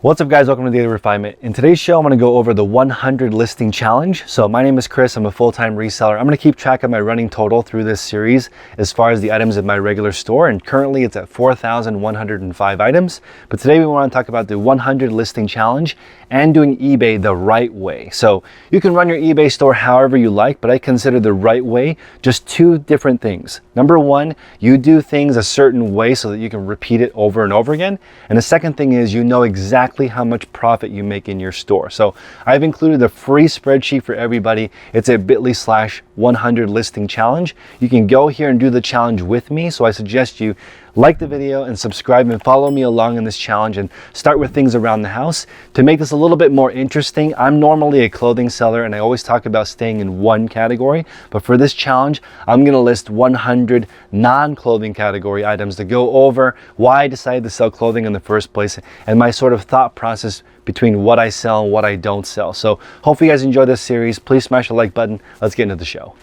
What's up guys, welcome to Daily Refinement. In today's show, I'm gonna go over the 100 listing challenge. So my name is Chris, I'm a full-time reseller. I'm gonna keep track of my running total through this series as far as the items in my regular store, and currently it's at 4,105 items. But today we wanna talk about the 100 listing challenge and doing eBay the right way. So you can run your eBay store however you like, but I consider the right way just two different things. Number one, you do things a certain way so that you can repeat it over and over again. And the second thing is you know exactly how much profit you make in your store. So I've included a free spreadsheet for everybody. It's a bit.ly/100 listing challenge. You can go here and do the challenge with me. So I suggest you like the video and subscribe and follow me along in this challenge and start with things around the house. To make this a little bit more interesting, I'm normally a clothing seller and I always talk about staying in one category, but for this challenge, I'm gonna list 100 non-clothing category items to go over why I decided to sell clothing in the first place and my sort of thought process between what I sell and what I don't sell. So hopefully you guys enjoy this series. Please smash the like button. Let's get into the show.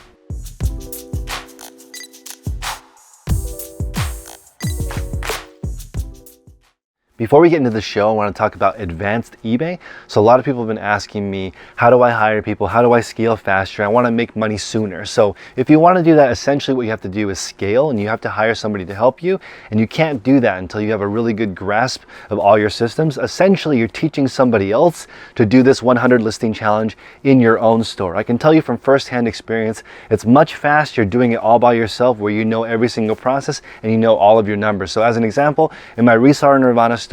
Before we get into the show, I want to talk about advanced eBay. So a lot of people have been asking me, how do I hire people? How do I scale faster? I want to make money sooner. So if you want to do that, essentially what you have to do is scale, and you have to hire somebody to help you. And you can't do that until you have a really good grasp of all your systems. Essentially, you're teaching somebody else to do this 100 listing challenge in your own store. I can tell you from firsthand experience, it's much faster doing it all by yourself where you know every single process and you know all of your numbers. So as an example, in my Reseller Nirvana store,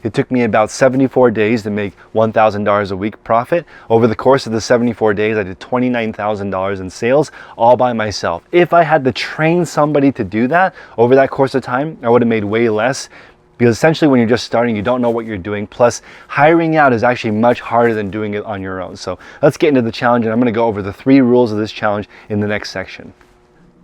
it took me about 74 days to make $1,000 a week profit. Over the course of the 74 days, I did $29,000 in sales all by myself. If I had to train somebody to do that over that course of time, I would have made way less, because essentially when you're just starting, you don't know what you're doing. Plus, hiring out is actually much harder than doing it on your own. So let's get into the challenge, and I'm gonna go over the 3 rules of this challenge in the next section.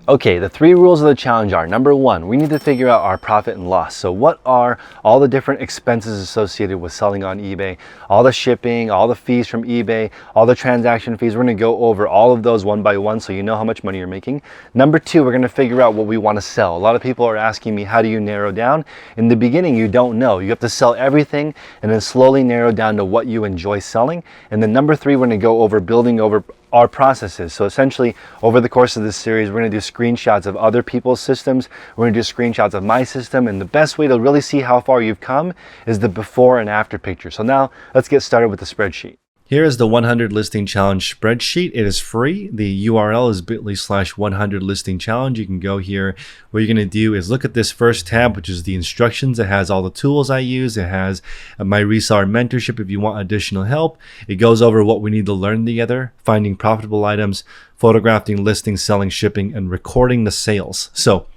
Okay, the 3 rules of the challenge are, number 1, we need to figure out our profit and loss. So what are all the different expenses associated with selling on eBay? All the shipping, all the fees from eBay, all the transaction fees. We're gonna go over all of those one by one so you know how much money you're making. Number 2, we're gonna figure out what we wanna sell. A lot of people are asking me, how do you narrow down? In the beginning, you don't know. You have to sell everything and then slowly narrow down to what you enjoy selling. And then number 3, we're gonna go over building over our processes. So essentially, over the course of this series, we're gonna do screenshots of other people's systems. We're gonna do screenshots of my system. And the best way to really see how far you've come is the before and after picture. So now let's get started with the spreadsheet. Here is the 100 listing challenge spreadsheet. It is free. The URL is bit.ly/100 listing challenge. You can go here. What you're going to do is look at this first tab, which is the instructions. It has all the tools I use. It has my reseller mentorship if you want additional help. It goes over what we need to learn together, finding profitable items, photographing, listing, selling, shipping, and recording the sales. So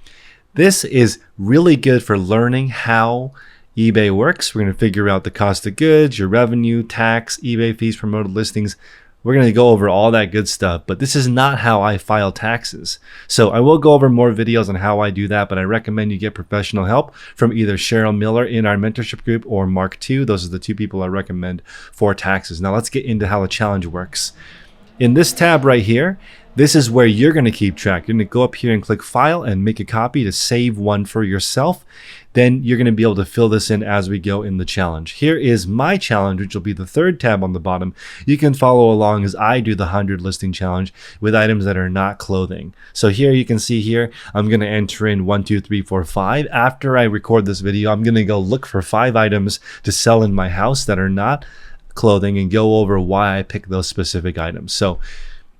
this is really good for learning how eBay works. We're going to figure out the cost of goods, your revenue, tax, eBay fees, promoted listings. We're going to go over all that good stuff, but this is not how I file taxes. So I will go over more videos on how I do that, but I recommend you get professional help from either Cheryl Miller in our mentorship group or Mark II. Those are the 2 people I recommend for taxes. Now let's get into how the challenge works. In this tab right here, this is where you're going to keep track. You're going to go up here and click File and make a copy to save one for yourself. Then you're going to be able to fill this in as we go in the challenge. Here is my challenge, which will be the 3rd tab on the bottom. You can follow along as I do the 100 listing challenge with items that are not clothing. So here you can see here, I'm going to enter in 1, 2, 3, 4, 5. After I record this video, I'm going to go look for 5 items to sell in my house that are not clothing and go over why I pick those specific items. So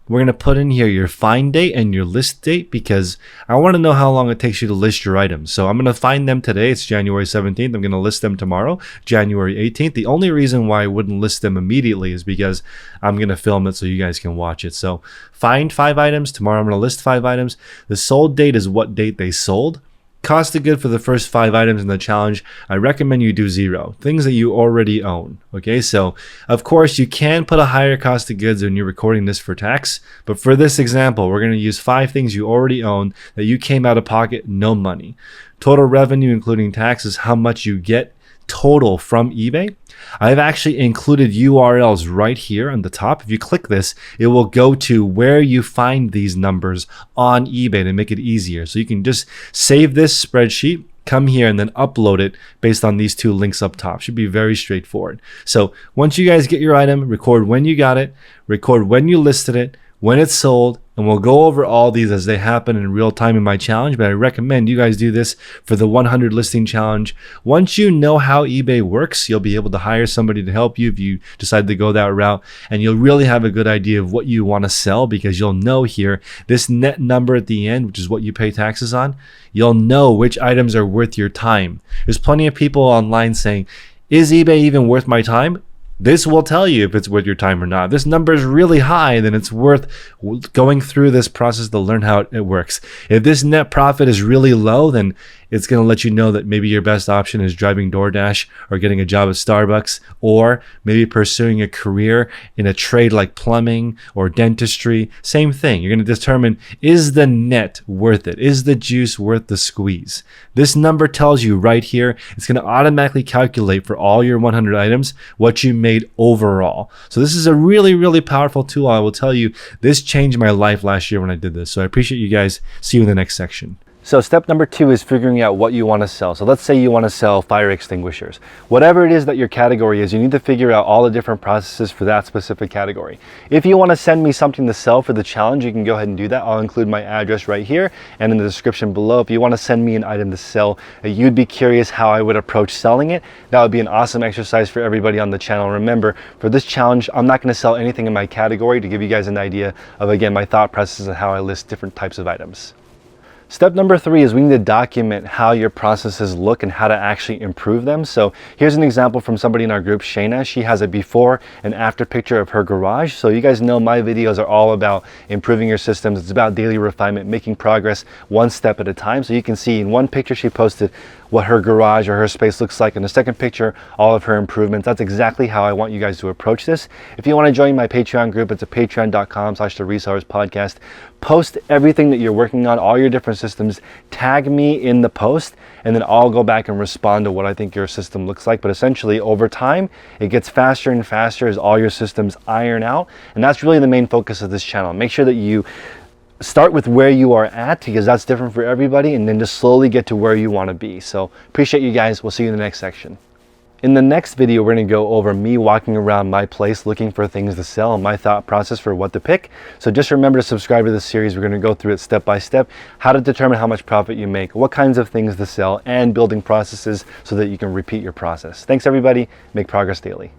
we're going to put in here your find date and your list date because I want to know how long it takes you to list your items. So I'm going to find them today. It's January 17th. I'm going to list them tomorrow, January 18th. The only reason why I wouldn't list them immediately is because I'm going to film it so you guys can watch it. So find 5 items. Tomorrow I'm going to list 5 items. The sold date is what date they sold. Cost of good for the first 5 items in the challenge, I recommend you do 0. Things that you already own. Okay, so of course you can put a higher cost of goods when you're recording this for tax, but for this example, we're going to use 5 things you already own that you came out of pocket, no money. Total revenue, including tax, is how much you get total from eBay. I've actually included URLs right here on the top. If you click this, it will go to where you find these numbers on eBay to make it easier. So you can just save this spreadsheet, come here and then upload it based on these two links up top. Should be very straightforward. So once you guys get your item, record when you got it, record when you listed it, when it's sold, and we'll go over all these as they happen in real time in my challenge, but I recommend you guys do this for the 100 listing challenge. Once you know how eBay works, you'll be able to hire somebody to help you if you decide to go that route, and you'll really have a good idea of what you want to sell, because you'll know here, this net number at the end, which is what you pay taxes on, you'll know which items are worth your time. There's plenty of people online saying, is eBay even worth my time? This will tell you if it's worth your time or not. If this number is really high, then it's worth going through this process to learn how it works. If this net profit is really low, then it's going to let you know that maybe your best option is driving DoorDash or getting a job at Starbucks, or maybe pursuing a career in a trade like plumbing or dentistry. Same thing. You're going to determine, is the net worth it? Is the juice worth the squeeze? This number tells you right here, it's going to automatically calculate for all your 100 items what you made overall. So this is a really, really powerful tool. I will tell you, this changed my life last year when I did this. So I appreciate you guys. See you in the next section. So step number 2 is figuring out what you want to sell. So let's say you want to sell fire extinguishers. Whatever it is that your category is, you need to figure out all the different processes for that specific category. If you want to send me something to sell for the challenge, you can go ahead and do that. I'll include my address right here and in the description below. If you want to send me an item to sell, you'd be curious how I would approach selling it, that would be an awesome exercise for everybody on the channel. Remember, for this challenge, I'm not going to sell anything in my category, to give you guys an idea of, again, my thought process and how I list different types of items. Step number 3 is we need to document how your processes look and how to actually improve them. So here's an example from somebody in our group, Shayna. She has a before and after picture of her garage. So you guys know my videos are all about improving your systems. It's about daily refinement, making progress one step at a time. So you can see in one picture she posted what her garage or her space looks like. In the second picture, all of her improvements. That's exactly how I want you guys to approach this. If you want to join my Patreon group, it's at patreon.com/theresellers podcast. Post everything that you're working on, all your different systems, tag me in the post, and then I'll go back and respond to what I think your system looks like. But essentially, over time, it gets faster and faster as all your systems iron out. And that's really the main focus of this channel. Make sure that you start with where you are at, because that's different for everybody, and then just slowly get to where you want to be. So appreciate you guys. We'll see you in the next section. In the next video, we're going to go over me walking around my place looking for things to sell and my thought process for what to pick. So just remember to subscribe to this series. We're going to go through it step by step, how to determine how much profit you make, what kinds of things to sell, and building processes so that you can repeat your process. Thanks everybody. Make progress daily.